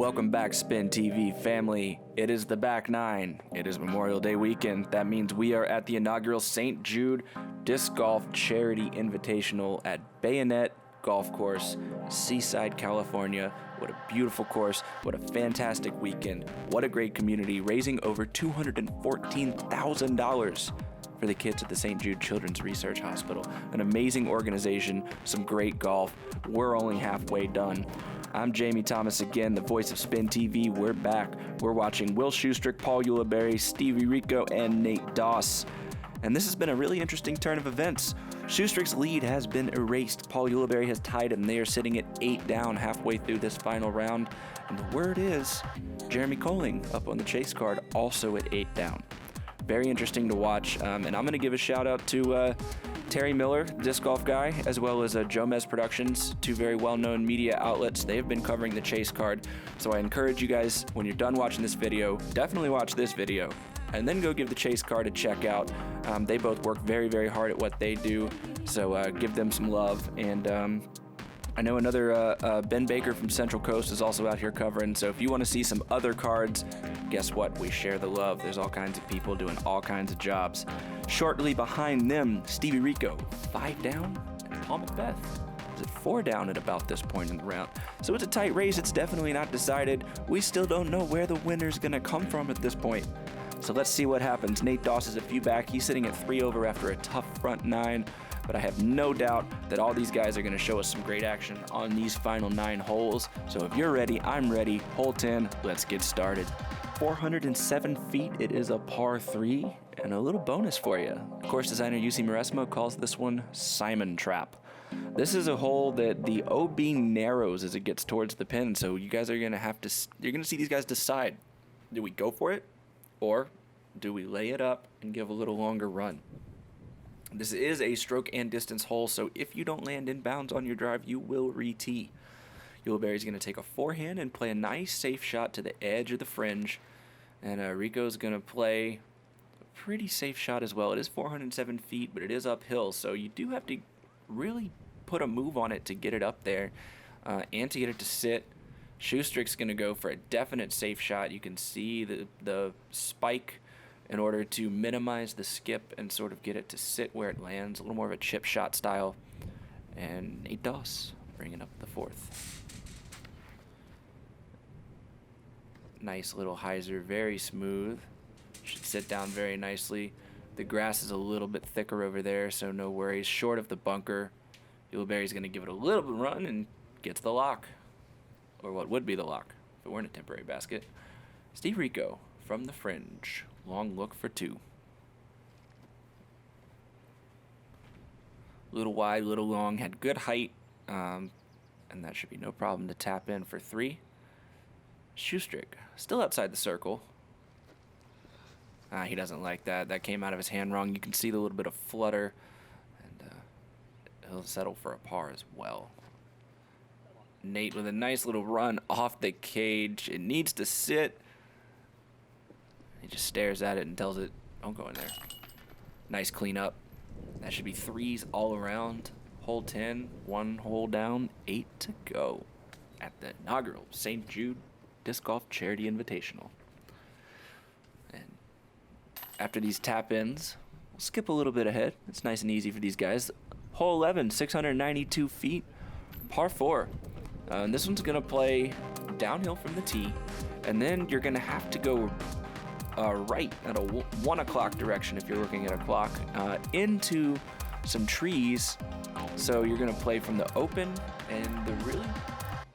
Welcome back, SpinTV family. It is the back nine. It is Memorial Day weekend. That means we are at the inaugural St. Jude Disc Golf Charity Invitational at Bayonet Golf Course, Seaside, California. What a beautiful course. What a fantastic weekend. What a great community, raising over $214,000 for the kids at the St. Jude Children's Research Hospital. An amazing organization, some great golf. We're only halfway done. I'm Jamie Thomas again, the voice of SpinTV. We're back. We're watching Will Schusterick, Paul Ulibarri, Stevie Rico, and Nate Doss. And this has been a really interesting turn of events. Schusterick's lead has been erased. Paul Ulibarri has tied him. They are sitting at 8 down halfway through this final round. And the word is Jeremy KOLING up on the chase card, also at 8 down. Very interesting to watch. And I'm going to give a shout out to Terry Miller, disc golf guy, as well as Jomez Productions, two very well-known media outlets. They have been covering the chase card. So I encourage you guys, when you're done watching this video, definitely watch this video and then go give the chase card a check out. They both work very, very hard at what they do. So give them some love. And I know another Ben Baker from Central Coast is also out here covering. So if you want to see some other cards, guess what? We share the love. There's all kinds of people doing all kinds of jobs. Shortly behind them, Stevie Rico, 5 down, and Paul McBeth is at 4 down at about this point in the round. So it's a tight race. It's definitely not decided. We still don't know where the winner's going to come from at this point. So let's see what happens. Nate Doss is a few back. He's sitting at 3 over after a tough front 9. But I have no doubt that all these guys are going to show us some great action on these final 9 holes. So if you're ready, I'm ready. Hole 10, let's get started. 407 feet, it is a par 3, and a little bonus for you. Course designer Jussi Meresmaa calls this one Simon Trap. This is a hole that the OB narrows as it gets towards the pin, so you guys are going to have to, you're going to see these guys decide, do we go for it, or do we lay it up and give a little longer run? This is a stroke and distance hole, so if you don't land inbounds on your drive, you will re-tee. Ulibarri's going to take a forehand and play a nice safe shot to the edge of the fringe. And Rico's going to play a pretty safe shot as well. It is 407 feet, but it is uphill, so you do have to really put a move on it to get it up there and to get it to sit. Schusterick's going to go for a definite safe shot. You can see the spike in order to minimize the skip and sort of get it to sit where it lands. A little more of a chip shot style. And Nate Doss bringing up the 4th. Nice little hyzer, very smooth. Should sit down very nicely. The grass is a little bit thicker over there, so no worries. Short of the bunker. Ulibarri's going to give it a little bit of run and gets the lock. Or what would be the lock if it weren't a temporary basket. Steve Rico from the fringe. Long look for 2. Little wide, little long, had good height. And that should be no problem to tap in for 3. Schusterick, still outside the circle. He doesn't like that. That came out of his hand wrong. You can see the little bit of flutter. And he'll settle for a par as well. Nate with a nice little run off the cage. It needs to sit. He just stares at it and tells it, don't go in there. Nice cleanup. That should be 3s all around. Hole 10, 1 hole down, 8 to go at the inaugural St. Jude Disc Golf Charity Invitational. And after these tap-ins, we'll skip a little bit ahead. It's nice and easy for these guys. Hole 11, 692 feet, par 4. And this one's going to play downhill from the tee, and then you're going to have to go right at a 1 o'clock direction if you're looking at a clock, into some trees. So you're going to play from the open, and the really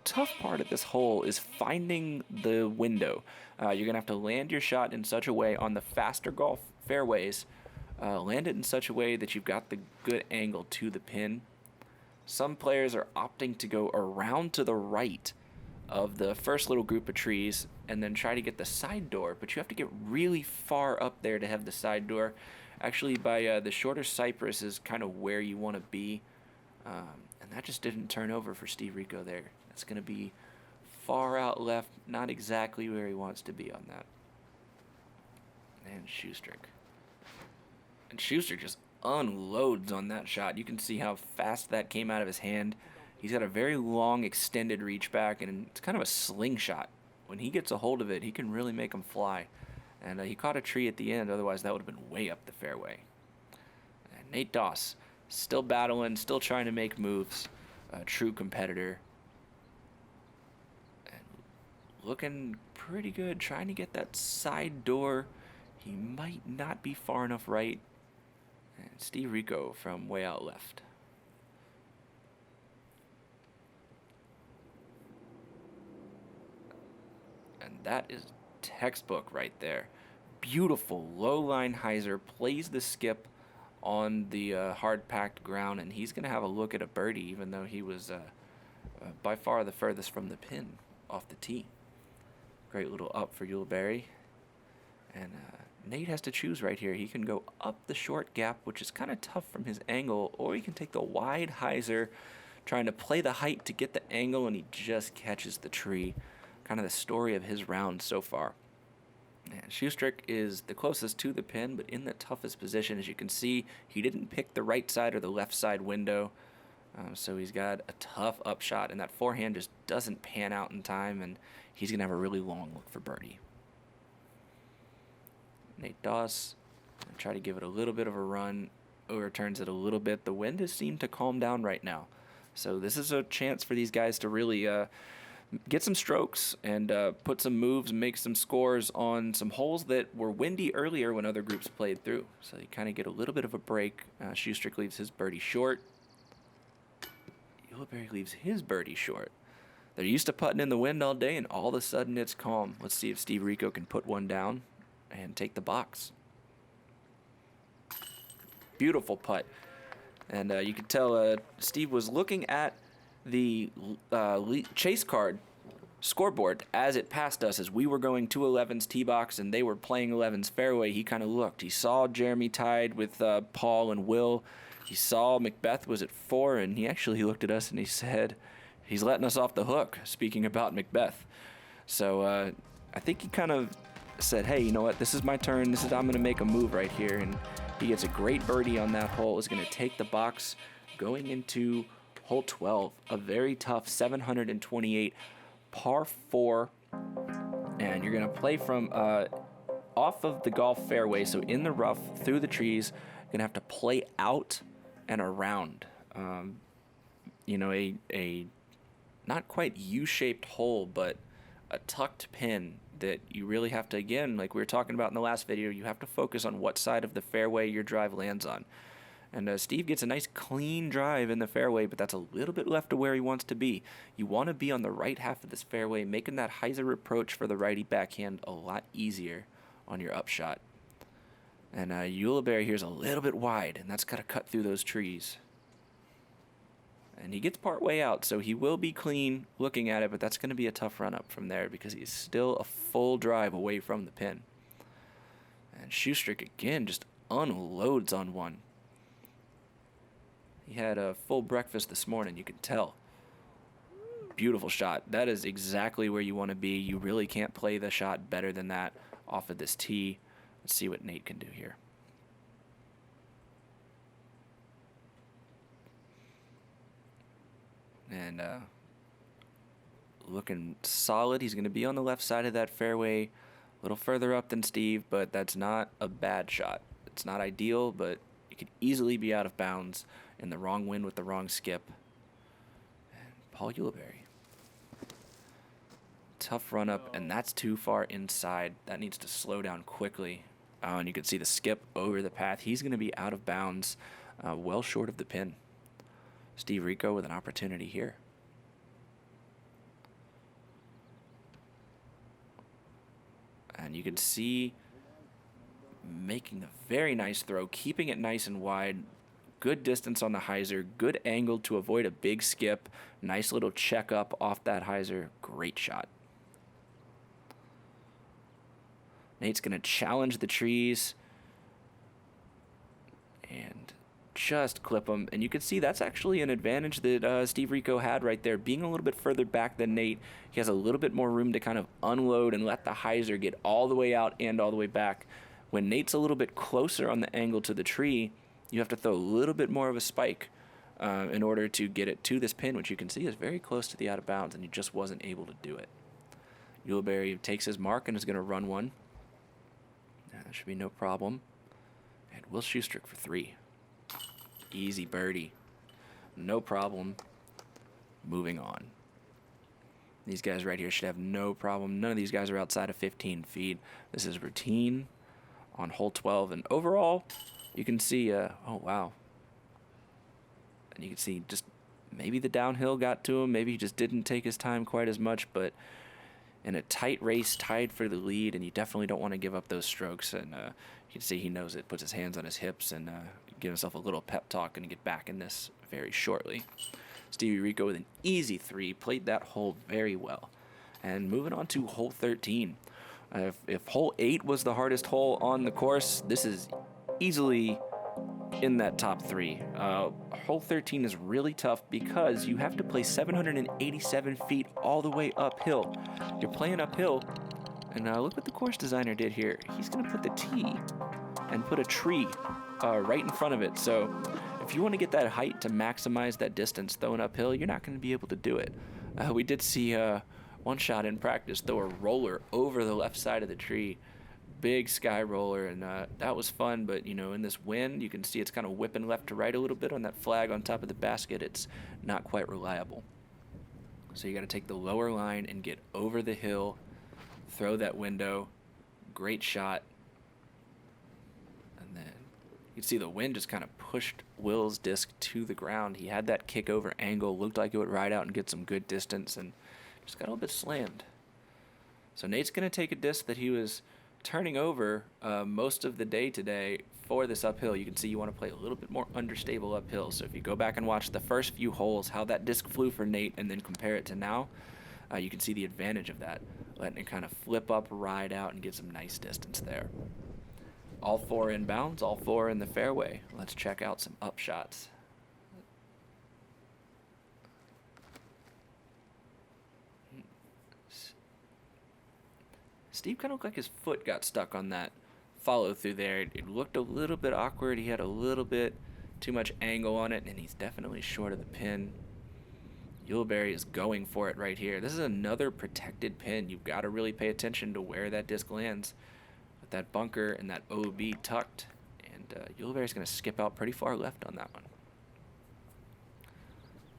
tough part of this hole is finding the window. You're going to have to land your shot in such a way on the faster golf fairways, land it in such a way that you've got the good angle to the pin. Some players are opting to go around to the right of the first little group of trees and then try to get the side door, but you have to get really far up there to have the side door. Actually, by the shorter cypress is kind of where you want to be, and that just didn't turn over for Steve Rico there. That's going to be far out left, not exactly where he wants to be on that. And Schusterick. And Schusterick just unloads on that shot. You can see how fast that came out of his hand. He's got a very long extended reach back, and it's kind of a slingshot when he gets a hold of it, he can really make them fly. And he caught a tree at the end, otherwise that would have been way up the fairway. And Nate Doss, still battling, still trying to make moves, a true competitor. And looking pretty good, trying to get that side door. He might not be far enough right. And Steve Rico from way out left. And that is textbook right there. Beautiful low line hyzer, plays the skip on the hard packed ground, and he's going to have a look at a birdie, even though he was by far the furthest from the pin off the tee. Great little up for Ulibarri. And Nate has to choose right here. He can go up the short gap, which is kind of tough from his angle, or he can take the wide hyzer, trying to play the height to get the angle, and he just catches the tree. Kind of the story of his round so far. And Schusterick is the closest to the pin, but in the toughest position. As you can see, he didn't pick the right side or the left side window, so he's got a tough upshot, and that forehand just doesn't pan out in time, and he's going to have a really long look for birdie. Nate Doss try to give it a little bit of a run, overturns it a little bit. The wind has seemed to calm down right now, so this is a chance for these guys to really get some strokes and put some moves and make some scores on some holes that were windy earlier when other groups played through. So you kind of get a little bit of a break. Schusterick leaves his birdie short. Ulibarri leaves his birdie short. They're used to putting in the wind all day, and all of a sudden it's calm. Let's see if Steve Rico can put one down and take the box. Beautiful putt. And you could tell Steve was looking at the chase card scoreboard as it passed us, as we were going to 11's tee box and they were playing 11's fairway. He kind of looked. He saw Jeremy tied with Paul and Will. He saw MCBETH was at 4, and he actually looked at us and he said, he's letting us off the hook, speaking about MCBETH. So I think he kind of said, hey, you know what, this is my turn. I'm going to make a move right here. And he gets a great birdie on that hole. Is going to take the box going into hole 12, a very tough 728 par 4. And you're going to play from off of the golf fairway, so in the rough, through the trees. You're going to have to play out and around. A not quite U-shaped hole, but a tucked pin that you really have to, again, like we were talking about in the last video, you have to focus on what side of the fairway your drive lands on. And Steve gets a nice clean drive in the fairway, but that's a little bit left of where he wants to be. You want to be on the right half of this fairway, making that hyzer approach for the righty backhand a lot easier on your upshot. And Ulibarri here's a little bit wide, and that's got to cut through those trees. And he gets part way out, so he will be clean looking at it, but that's going to be a tough run up from there because he's still a full drive away from the pin. And Schusterick again just unloads on one. He had a full breakfast this morning, you can tell. Beautiful shot. That is exactly where you want to be. You really can't play the shot better than that off of this tee. Let's see what Nate can do here. And looking solid. He's going to be on the left side of that fairway, a little further up than Steve, but that's not a bad shot. It's not ideal, but it could easily be out of bounds in the wrong wind with the wrong skip. And Paul Ulibarri. Tough run up, and that's too far inside. That needs to slow down quickly. And you can see the skip over the path. He's going to be out of bounds, well short of the pin. Steve Rico with an opportunity here. And you can see making a very nice throw, keeping it nice and wide. Good distance on the hyzer, good angle to avoid a big skip. Nice little check up off that hyzer. Great shot. Nate's going to challenge the trees and just clip them. And you can see that's actually an advantage that Steve Rico had right there. Being a little bit further back than Nate, he has a little bit more room to kind of unload and let the hyzer get all the way out and all the way back. When Nate's a little bit closer on the angle to the tree, you have to throw a little bit more of a spike in order to get it to this pin, which you can see is very close to the out of bounds, and he just wasn't able to do it. Ulibarri takes his mark and is going to run one. That should be no problem. And Will Schusterick for 3. Easy birdie. No problem. Moving on. These guys right here should have no problem. None of these guys are outside of 15 feet. This is routine on hole 12. And overall, you can see, oh, wow. And you can see just maybe the downhill got to him. Maybe he just didn't take his time quite as much. But in a tight race, tied for the lead, and you definitely don't want to give up those strokes. And you can see he knows it, puts his hands on his hips, and give himself a little pep talk and get back in this very shortly. Stevie Rico with an easy 3, played that hole very well. And moving on to hole 13. If hole 8 was the hardest hole on the course, this is easily in that top 3. Hole 13 is really tough because you have to play 787 feet all the way uphill. You're playing uphill, and look what the course designer did here. He's going to put the tee and put a tree right in front of it. So if you want to get that height to maximize that distance throwing uphill, you're not going to be able to do it. We did see one shot in practice throw a roller over the left side of the tree. Big sky roller, and that was fun, but in this wind you can see it's kind of whipping left to right a little bit on that flag on top of the basket. It's not quite reliable, so you got to take the lower line and get over the hill, throw that window. Great shot. And then you can see the wind just kind of pushed Will's disc to the ground. He had that kick over angle, looked like it would ride out and get some good distance, and just got a little bit slammed. So Nate's going to take a disc that he was turning over most of the day today for this uphill. You can see you want to play a little bit more understable uphill. So if you go back and watch the first few holes, how that disc flew for Nate, and then compare it to now, you can see the advantage of that, letting it kind of flip up, ride out, and get some nice distance there. All 4 inbounds, all 4 in the fairway. Let's check out some up shots. Steve kind of looked like his foot got stuck on that follow through there. It looked a little bit awkward. He had a little bit too much angle on it, and he's definitely short of the pin. Ulibarri is going for it right here. This is another protected pin. You've got to really pay attention to where that disc lands. With that bunker and that OB tucked, and Ulibarri's going to skip out pretty far left on that one.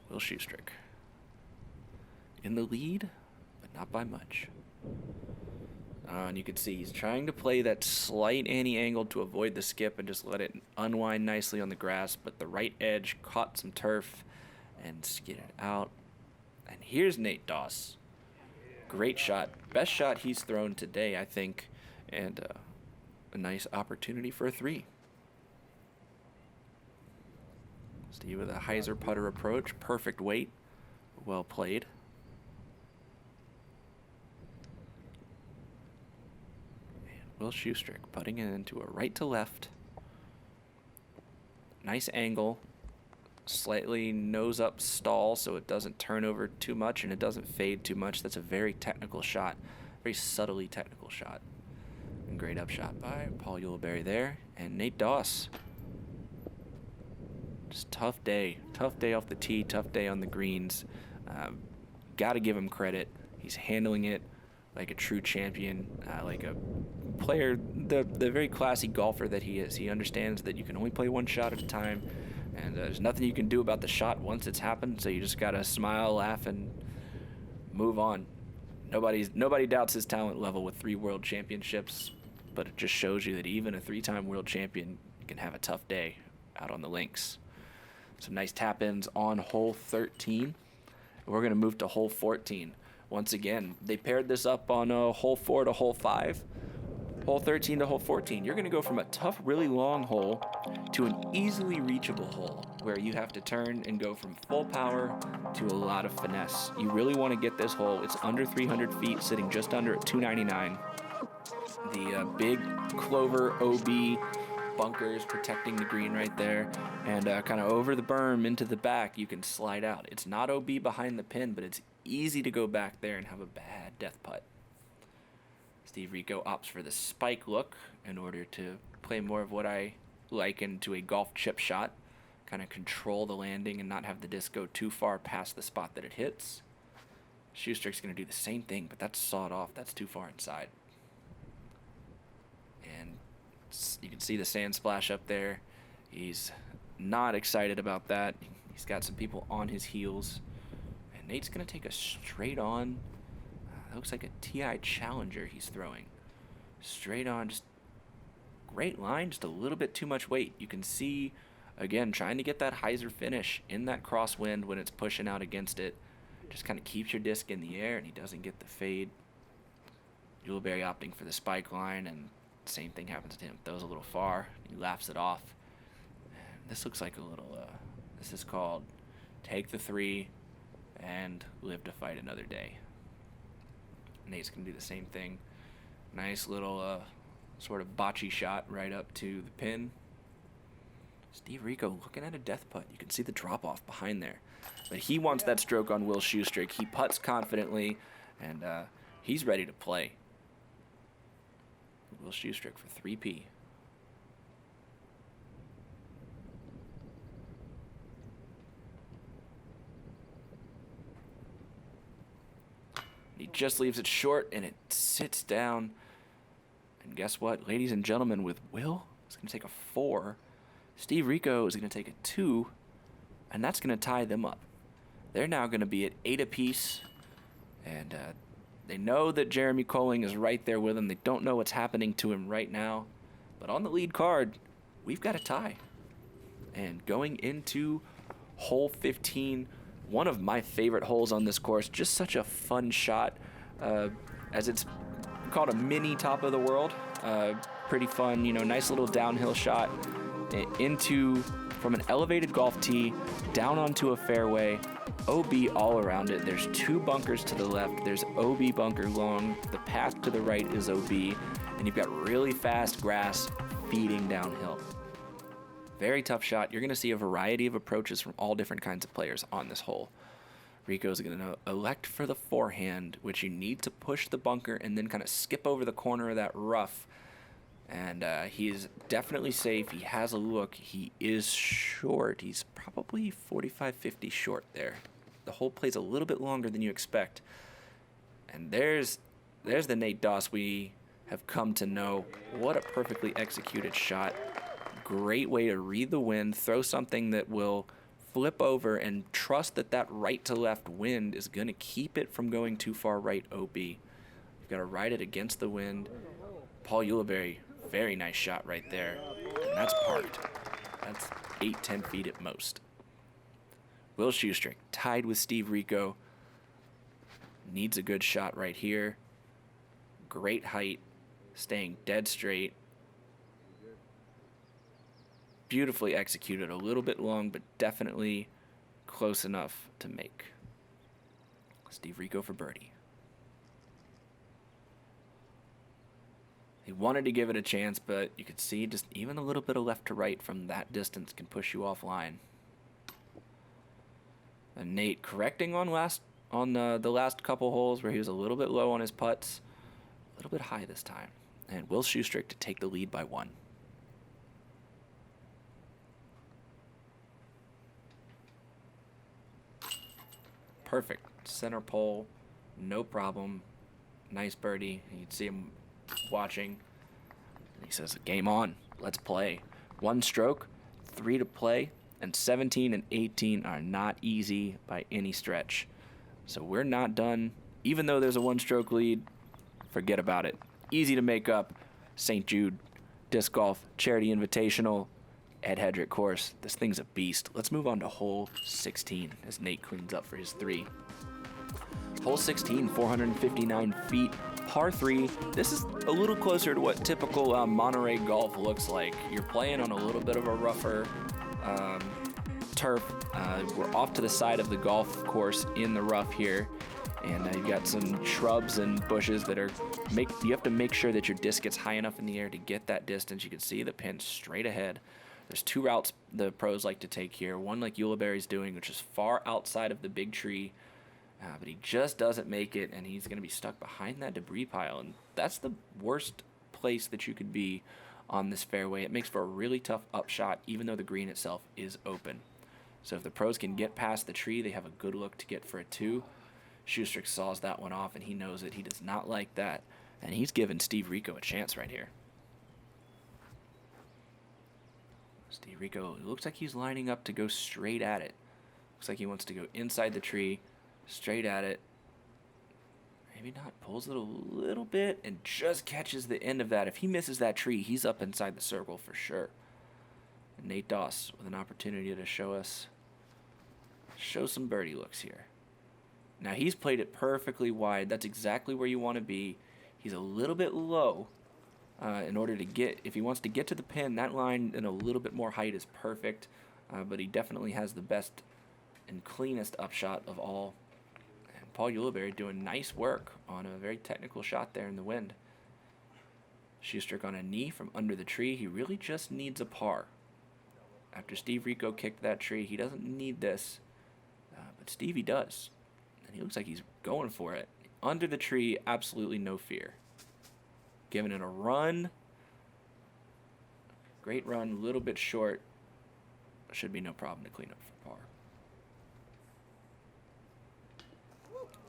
Will Schusterick in the lead, but not by much. And you can see he's trying to play that slight anti-angle to avoid the skip and just let it unwind nicely on the grass, but the right edge caught some turf and skidded out. And here's Nate Doss. Great shot. Best shot he's thrown today, I think, and a nice opportunity for a 3. Steve with a hyzer putter approach. Perfect weight. Well played. Will Schusterick putting it into a right to left. Nice angle. Slightly nose up stall so it doesn't turn over too much and it doesn't fade too much. That's a very technical shot. Very subtly technical shot. And great up shot by Paul Ulibarri there. And Nate Doss. Just tough day. Tough day off the tee. Tough day on the greens. Got to give him credit. He's handling it like a true champion, like a player, the very classy golfer that he is. He understands that you can only play one shot at a time, and there's nothing you can do about the shot once it's happened, so you just gotta smile, laugh, and move on. Nobody doubts his talent level with 3 world championships, but it just shows you that even a 3-time world champion can have a tough day out on the links. Some nice tap-ins on hole 13. We're gonna move to hole 14. Once again, they paired this up on hole 4 to hole 5. Hole 13 to hole 14. You're going to go from a tough, really long hole to an easily reachable hole where you have to turn and go from full power to a lot of finesse. You really want to get this hole. It's under 300 feet, sitting just under at 299. The big clover OB bunkers protecting the green right there, and kind of over the berm into the back you can slide out. It's not OB behind the pin, but it's easy to go back there and have a bad death putt. Steve Rico opts for the spike look in order to play more of what I liken to a golf chip shot, kind of control the landing and not have the disc go too far past the spot that it hits. Schusterick's going to do the same thing, but that's sawed off. That's too far inside. And you can see the sand splash up there. He's not excited about that. He's got some people on his heels. And Nate's going to take a straight on. That looks like a TI Challenger he's throwing. Straight on, just great line, just a little bit too much weight. You can see, again, trying to get that hyzer finish in that crosswind when it's pushing out against it. Just kind of keeps your disc in the air, and he doesn't get the fade. Ulibarri opting for the spike line, and same thing happens to him. Throws a little far. He laughs it off. This looks like a little, this is called take the 3 and live to fight another day. Nate's going to do the same thing. Nice little sort of bocce shot right up to the pin. Steve Rico looking at a death putt. You can see the drop off behind there. But he wants that stroke on Will Schusterick. He putts confidently, and he's ready to play. Will Schusterick for 3P. He just leaves it short, and it sits down. And guess what, ladies and gentlemen, with Will, it's going to take a 4. Steve Rico is going to take a 2, and that's going to tie them up. They're now going to be at 8 apiece, and they know that Jeremy KOLING is right there with them. They don't know what's happening to him right now, but on the lead card, we've got a tie. And going into hole 15, one of my favorite holes on this course, just such a fun shot, as it's called a mini top of the world. Pretty fun, nice little downhill shot from an elevated golf tee down onto a fairway. OB all around it. There's 2 bunkers to the left. There's OB bunker long. The path to the right is OB, and you've got really fast grass feeding downhill. Very tough shot. You're going to see a variety of approaches from all different kinds of players on this hole. Rico's going to elect for the forehand, which you need to push the bunker and then kind of skip over the corner of that rough. And he is definitely safe. He has a look. He is short. He's probably 45, 50 short there. The hole plays a little bit longer than you expect. And there's the Nate Doss we have come to know. What a perfectly executed shot. Great way to read the wind, throw something that will flip over, and trust that that right to left wind is going to keep it from going too far right OB. You've got to ride it against the wind. Paul Ulibarri, very nice shot right there. And that's parked. That's 8-10 feet at most. Will Schusterick tied with Steve Rico. Needs a good shot right here. Great height. Staying dead straight. Beautifully executed. A little bit long, but definitely close enough to make. Steve Rico for birdie. He wanted to give it a chance, but you could see just even a little bit of left to right from that distance can push you offline. And Nate correcting on the last couple holes where he was a little bit low on his putts, a little bit high this time. And Will Schusterick to take the lead by 1. Perfect. Center pole, no problem. Nice birdie. You can see him watching. And he says, game on. Let's play. 1 stroke, 3 to play, and 17 and 18 are not easy by any stretch. So we're not done. Even though there's a 1-stroke lead, forget about it. Easy to make up. St. Jude, Disc Golf, Charity Invitational, Ed Hedrick course. This thing's a beast. Let's move on to hole 16 as Nate cleans up for his 3. Hole 16, 459 feet, par 3. This is a little closer to what typical Monterey golf looks like. You're playing on a little bit of a rougher turf. We're off to the side of the golf course in the rough here. And you've got some shrubs and bushes that are you have to make sure that your disc gets high enough in the air to get that distance. You can see the pin straight ahead. There's 2 routes the pros like to take here. One like Ulibarri's doing, which is far outside of the big tree. But he just doesn't make it, and he's going to be stuck behind that debris pile. And that's the worst place that you could be on this fairway. It makes for a really tough upshot, even though the green itself is open. So if the pros can get past the tree, they have a good look to get for a 2. Schusterick saws that one off, and he knows it. He does not like that. And he's giving Steve Rico a chance right here. Steve Rico, it looks like he's lining up to go straight at it. Looks like he wants to go inside the tree, straight at it. Maybe not, pulls it a little bit and just catches the end of that. If he misses that tree, he's up inside the circle for sure. And Nate Doss with an opportunity to show some birdie looks here. Now he's played it perfectly wide. That's exactly where you want to be. He's a little bit low in order to get, if he wants to get to the pin, that line in a little bit more height is perfect. But he definitely has the best and cleanest upshot of all. And Paul Ulibarri doing nice work on a very technical shot there in the wind. Schusterick on a knee from under the tree. He really just needs a par. After Steve Rico kicked that tree, he doesn't need this. But Stevie does. And he looks like he's going for it. Under the tree, absolutely no fear. Giving it a run. Great run, a little bit short. Should be no problem to clean up for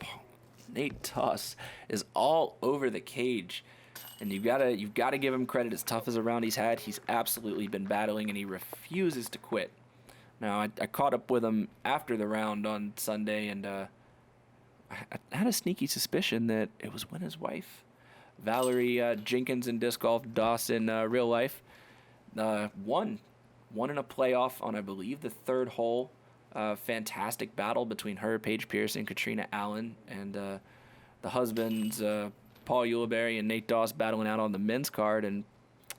par. Nate Doss is all over the cage. And you've got to give him credit. As tough as a round he's had, he's absolutely been battling, and he refuses to quit. Now, I caught up with him after the round on Sunday, and I had a sneaky suspicion that it was when his wife, Valerie Jenkins in disc golf, Doss in real life, won in a playoff on, I believe, the third hole. Fantastic battle between her, Paige Pierce, and Katrina Allen, and the husbands, Paul Ulibarri and Nate Doss, battling out on the men's card, and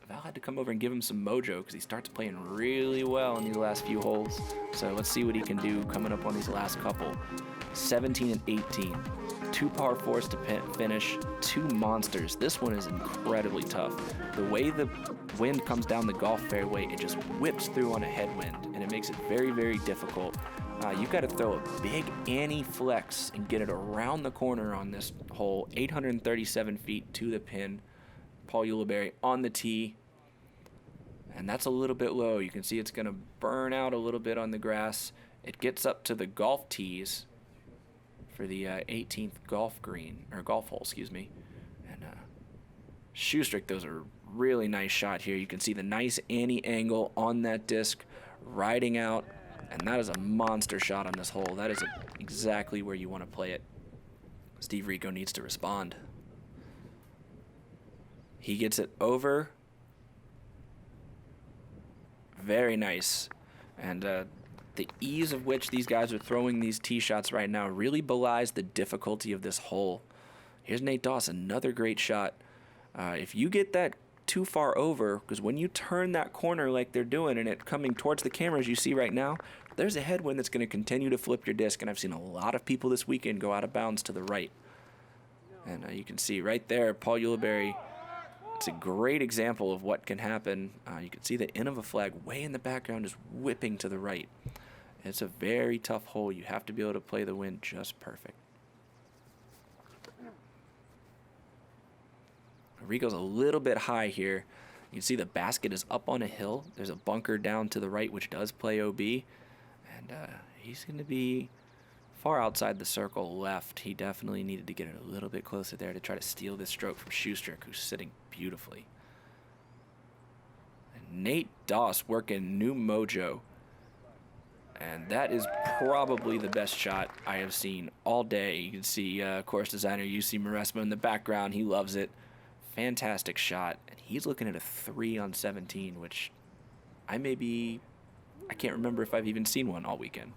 Val had to come over and give him some mojo because he starts playing really well in these last few holes. So let's see what he can do coming up on these last couple. 17 and 18. 2 par 4s to finish, 2 monsters. This one is incredibly tough. The way the wind comes down the golf fairway, it just whips through on a headwind, and it makes it very, very difficult. You've got to throw a big anti-flex and get it around the corner on this hole. 837 feet to the pin. Paul Ulibarri on the tee. And that's a little bit low. You can see it's going to burn out a little bit on the grass. It gets up to the golf tees for the 18th golf hole, excuse me. And Schusterick throws a really nice shot here. You can see the nice anti-angle on that disc riding out. And that is a monster shot on this hole. That is exactly where you want to play it. Steve Rico needs to respond. He gets it over. Very nice. And the ease of which these guys are throwing these tee shots right now really belies the difficulty of this hole. Here's Nate Doss, another great shot. If you get that too far over, because when you turn that corner like they're doing and it coming towards the cameras you see right now, there's a headwind that's going to continue to flip your disc, and I've seen a lot of people this weekend go out of bounds to the right. And you can see right there, Paul Ulibarri, it's a great example of what can happen. You can see the Innova flag way in the background just whipping to the right. It's a very tough hole. You have to be able to play the wind just perfect. Rico's a little bit high here. You can see the basket is up on a hill. There's a bunker down to the right which does play OB. And he's going to be far outside the circle left. He definitely needed to get it a little bit closer there to try to steal this stroke from Schusterick, who's sitting beautifully. And Nate Doss working new mojo. And that is probably the best shot I have seen all day. You can see course designer Jussi Meresmaa in the background. He loves it. Fantastic shot. And he's looking at a 3 on 17, which I can't remember if I've even seen one all weekend.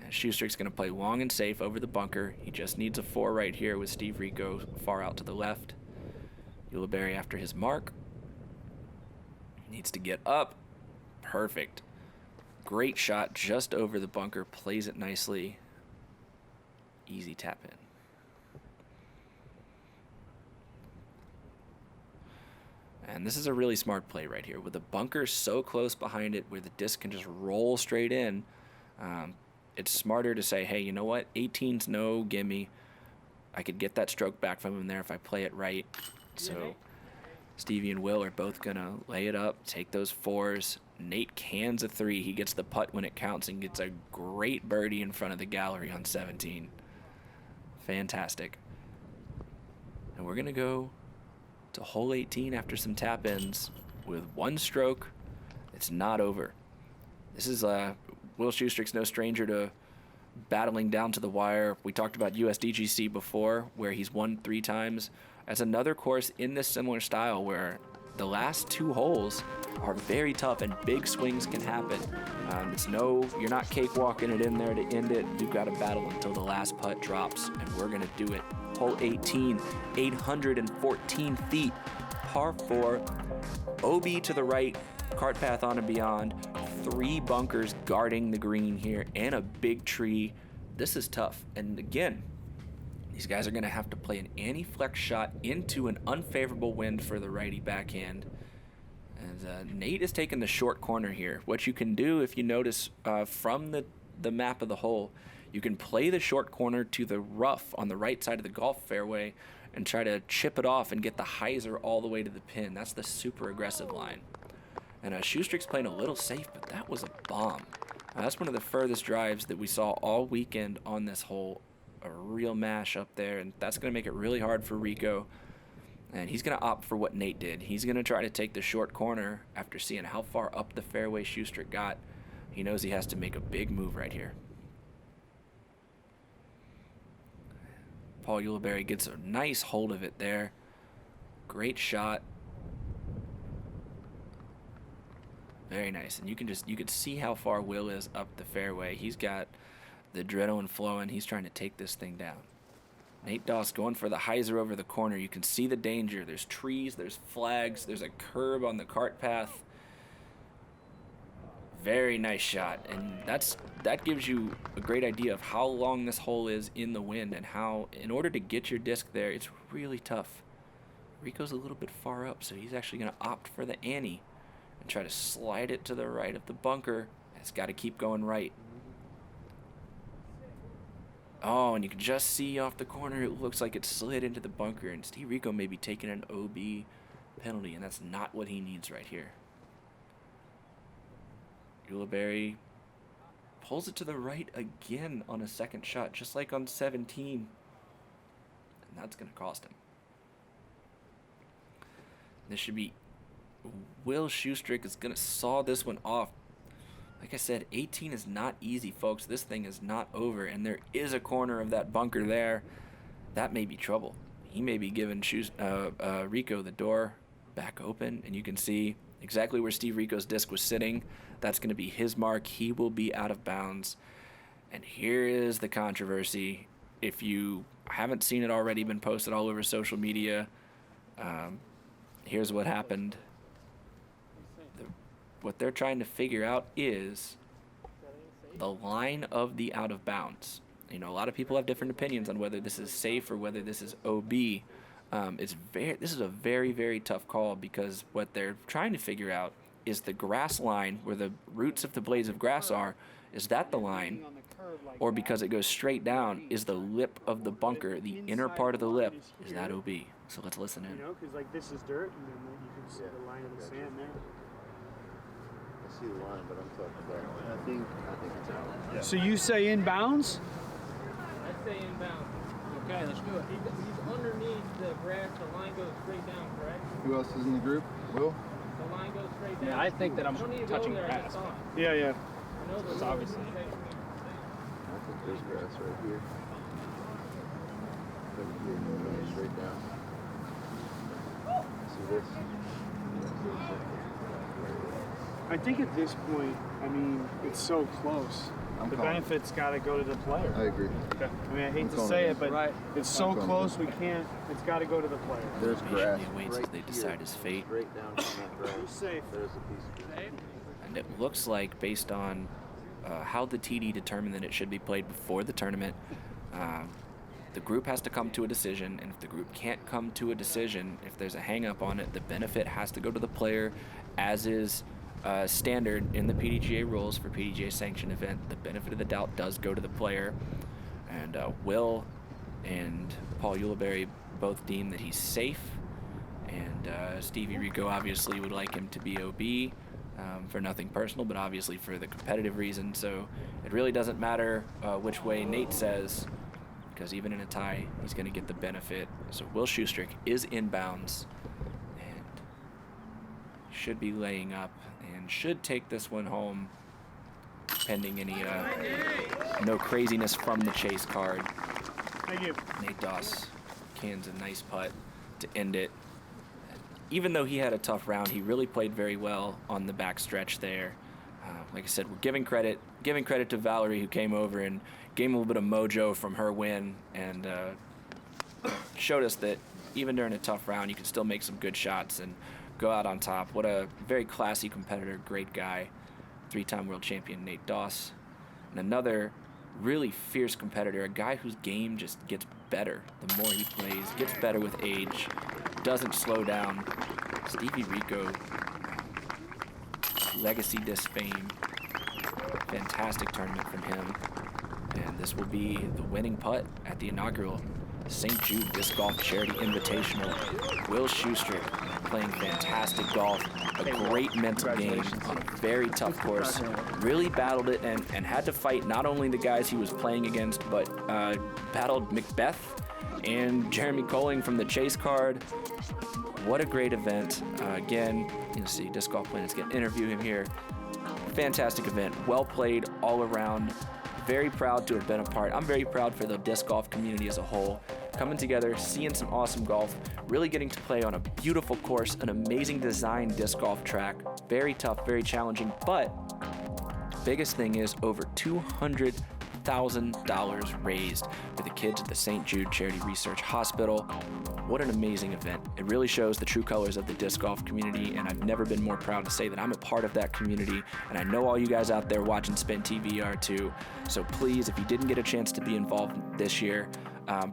And Schusterick's going to play long and safe over the bunker. He just needs a 4 right here with Steve Rico far out to the left. Ulibarri after his mark. Needs to get up. Perfect. Great shot just over the bunker. Plays it nicely. Easy tap in. And this is a really smart play right here. With the bunker so close behind it where the disc can just roll straight in, it's smarter to say, hey, you know what? 18's no gimme. I could get that stroke back from him there if I play it right. So Stevie and Will are both going to lay it up, take those 4s. Nate cans a 3. He gets the putt when it counts and gets a great birdie in front of the gallery on 17. Fantastic. And we're going to go to hole 18 after some tap-ins with one stroke. It's not over. This is Will Schusterick's no stranger to battling down to the wire. We talked about USDGC before, where he's won 3 times. That's another course in this similar style where the last 2 holes are very tough and big swings can happen. You're not cakewalking it in there to end it. You've got to battle until the last putt drops, and we're going to do it. Hole 18, 814 feet, par 4, OB to the right, cart path on and beyond, 3 bunkers guarding the green here, and a big tree. This is tough. And again, these guys are going to have to play an anti-flex shot into an unfavorable wind for the righty backhand. And Nate is taking the short corner here. What you can do, if you notice from the map of the hole, you can play the short corner to the rough on the right side of the golf fairway and try to chip it off and get the hyzer all the way to the pin. That's the super aggressive line. And Schusterick's playing a little safe, but that was a bomb. That's one of the furthest drives that we saw all weekend on this hole. A real mash up there, and that's going to make it really hard for Rico. And he's going to opt for what Nate did. He's going to try to take the short corner after seeing how far up the fairway Schusterick got. He knows he has to make a big move right here. Paul Ulibarri gets a nice hold of it there. Great shot. Very nice. And you can see how far Will is up the fairway. He's got the adrenaline flowing. He's trying to take this thing down. Nate Doss going for the hyzer over the corner. You can see the danger. There's trees, there's flags, there's a curb on the cart path. Very nice shot. And that gives you a great idea of how long this hole is in the wind and how, in order to get your disc there, it's really tough. Rico's a little bit far up, so he's actually going to opt for the ante and try to slide it to the right of the bunker. It's got to keep going right. Oh, and you can just see off the corner, it looks like it slid into the bunker, and Steve Rico may be taking an OB penalty, and that's not what he needs right here. Ulibarri pulls it to the right again on a second shot, just like on 17, and that's going to cost him. This should be Will Schusterick is going to saw this one off. Like I said, 18 is not easy, folks. This thing is not over, and there is a corner of that bunker there. That may be trouble. He may be giving Rico the door back open, and you can see exactly where Steve Rico's disc was sitting. That's going to be his mark. He will be out of bounds. And here is the controversy. If you haven't seen it already, been posted all over social media, here's what happened. What they're trying to figure out is the line of the out of bounds. You know, a lot of people have different opinions on whether this is safe or whether this is OB. This is a very, very tough call, because what they're trying to figure out is the grass line where the roots of the blades of grass are. Is that the line? Or because it goes straight down, is the lip of the bunker, the inner part of the lip, is that OB? So let's listen in. You know, because like this is dirt, and then you can see the line of the sand there. See the line, but I'm talking about. I think it's out. Yeah. So you say inbounds? I say inbounds. Okay, let's do it. He's underneath the grass. The line goes straight down, correct? Who else is in the group? Will? The line goes straight down. Yeah, I think that I'm touching grass. Yeah, yeah. I know It's obviously. I think there's grass right here. Straight down. See this? I think at this point, I mean, it's so close. The benefit's got to go to the player. I agree. Okay. I mean, I hate to say it, but it's so close, we can't. It's got to go to the player. There's grass. He waits as they decide his fate. Straight down from that grass. You're safe. There's a piece of grass. And it looks like, based on how the TD determined that it should be played before the tournament, the group has to come to a decision, and if the group can't come to a decision, if there's a hang-up on it, the benefit has to go to the player, as is standard in the PDGA rules for PDGA sanctioned event. The benefit of the doubt does go to the player, and Will and Paul Ulibarri both deem that he's safe, and Stevie Rico obviously would like him to be OB for nothing personal, but obviously for the competitive reason. So it really doesn't matter which way Nate says. because even in a tie, he's going to get the benefit. So Will Schusterick is inbounds and should be laying up and should take this one home, pending any no craziness from the chase card. Thank you. Nate Doss cans a nice putt to end it. Even though he had a tough round, he really played very well on the back stretch there. Like I said, we're giving credit to Valerie, who came over and gave him a little bit of mojo from her win and showed us that even during a tough round, you can still make some good shots and go out on top. What a very classy competitor, great guy. 3-time world champion Nate Doss. And another really fierce competitor, a guy whose game just gets better the more he plays, gets better with age, doesn't slow down. Stevie Rico, legacy disc fame, fantastic tournament from him. And this will be the winning putt at the inaugural St. Jude Disc Golf Charity Invitational. Will Schusterick playing fantastic golf, a great mental game on a very tough course. Really battled it and had to fight not only the guys he was playing against, but battled MCBETH and Jeremy KOLING from the chase card. What a great event. Again, you'll see Disc Golf Planet's going to interview him here. Fantastic event. Well played all around. Very proud to have been a part. I'm very proud for the disc golf community as a whole. Coming together, seeing some awesome golf, really getting to play on a beautiful course, an amazing designed disc golf track. Very tough, very challenging, but biggest thing is over $200,000 raised for the kids at the St. Jude Charity Research Hospital. What an amazing event. It really shows the true colors of the disc golf community, and I've never been more proud to say that I'm a part of that community, and I know all you guys out there watching SpinTV are too. So please, if you didn't get a chance to be involved this year,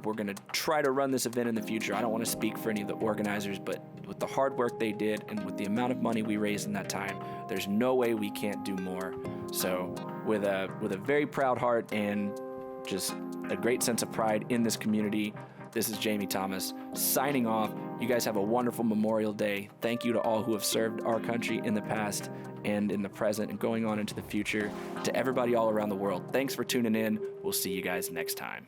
we're going to try to run this event in the future. I don't want to speak for any of the organizers, but with the hard work they did and with the amount of money we raised in that time, there's no way we can't do more. So with a very proud heart and just a great sense of pride in this community, this is Jamie Thomas signing off. You guys have a wonderful Memorial Day. Thank you to all who have served our country in the past and in the present and going on into the future. To everybody all around the world, thanks for tuning in. We'll see you guys next time.